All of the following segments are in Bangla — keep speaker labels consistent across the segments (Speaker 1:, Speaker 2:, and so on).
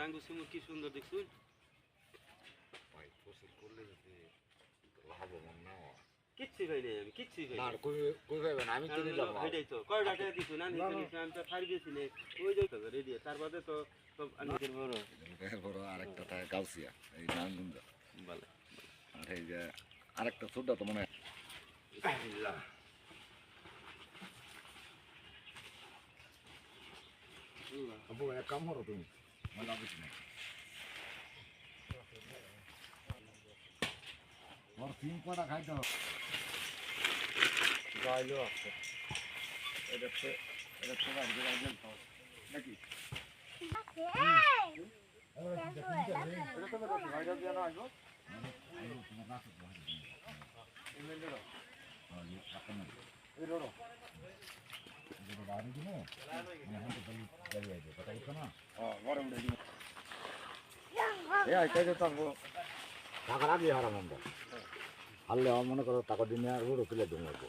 Speaker 1: আঙ্গুর সিমুর কি সুন্দর দেখছুন
Speaker 2: ভাই ফসল করলে যদি লাভবান না হয়
Speaker 1: কিচ্ছুই ভাই নেই আমি কিচ্ছুই ভাই
Speaker 2: না কই কই ভাইবেন আমি তো নিলাম না
Speaker 1: এটাই তো কয় টাকা দিছুন না নিতে আমি তো ছাড় দিয়েছি নে ওই যাই তো রেডি তার বাদে তো তো নিজের বড়
Speaker 2: বড় আরেকটা থাকে গাউসিয়া এই নারায়ণগঞ্জ
Speaker 1: ভালো
Speaker 2: আর এই যে আরেকটা ছোট তো মনে হয় আবু এক কাম করো তুমি মানে কিছু না ওর তিন কটা খাইতে হবে গাইলো আছে এটাতে বাড়ি গেল তো নাকি এটা তো ভাই দাও না আইবো তোমার কাছে ভাই এমএলএ দাও এই আপনার এই রোড এটা বাড়ি দিন মানে হাতে বলি চলে যাবে কথা বলছ না ঘরে উঠে দিন এই আইতে তো টাকা রাখি হারাম আমরা হারলে আমার মনে করো টাকা দিনে রোড তুলে দেবো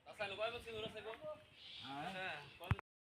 Speaker 1: আচ্ছা নো ভাই বলছি ওরা সাইবো হ্যাঁ